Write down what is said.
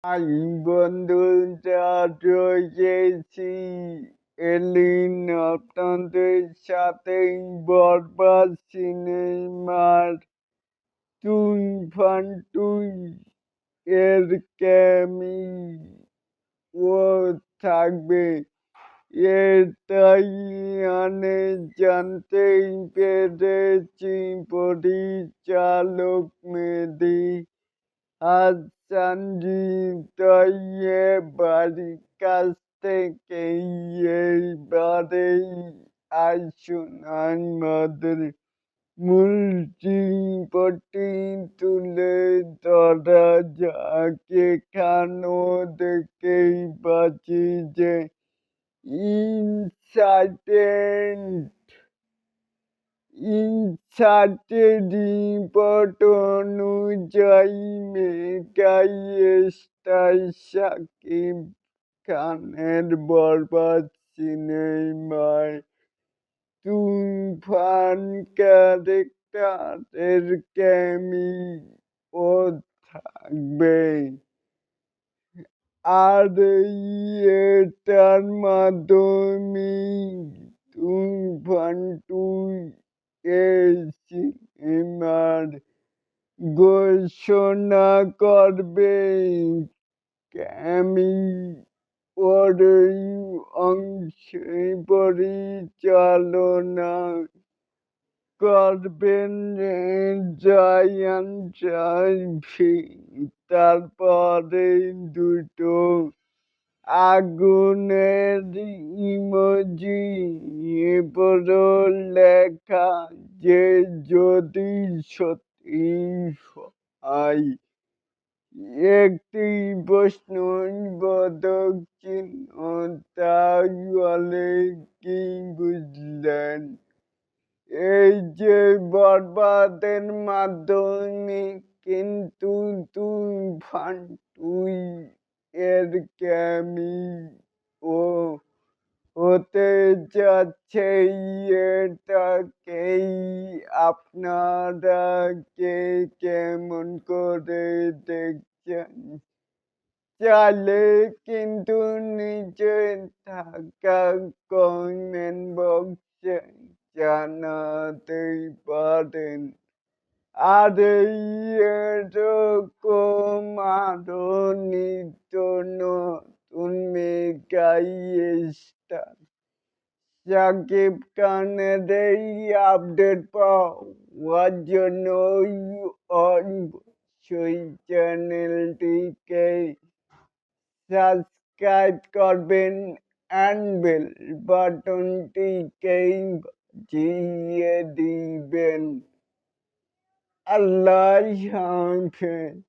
High বন্ধুরা, রয়েছি এলিন আপনাদের সাথে বরবাদ সিনেমার তুফান টুই এর ক্যামিও থাকবে। এটাই জানতেই পেরেছি পরিচালক মেহেদী হাসানজি বাড়ির কাছ থেকে। এইবারেই আসুন আমাদের মূল গল্পটি তুলে ধরা যাক। এখানেও দেখেই পাচ্ছি যে ইনসার্টেন্ট ইনসার্টেড রিপোর্ট অনুযায়ী মেগা স্টার শাকিব খানের বরবাদ সিনেমায় তুফান ক্যারেক্টারের ক্যামিও থাকবে। আর এটার মাধ্যমেই তুফান টুই এই সিনেমার ঘোষণা করবে। ক্যামিওর এই অংশে পরিচালনা করবেন জায়ান রাভি। তারপরে দুটো আগুনের ইমোজি, এরপরও লেখা যে যদি সত্যি হয় একটি প্রশ্নবোধক চিহ্ন। তাহলে কি বুঝলেন? এই যে বরবাদের মাধ্যমে কিন্তু তুফান টুই এর ক্যামিও হতে যাচ্ছে। এটাকেই আপনারা কে কেমন করে দেখছেন? চাইলে কিন্তু নিচে থাকা কমেন্ট বক্সে জানাতেই পারেন। আর এরকম আরো নিত্য নতুন মেগা স্টার শাকিব খানের এই আপডেট পাওয়ার জন্য অবশ্যই চ্যানেলটিকে সাবস্ক্রাইব করবেন অ্যান্ড বেল বাটনটিকে বাজিয়ে দিবেন। আল্লাহ হাফেজ।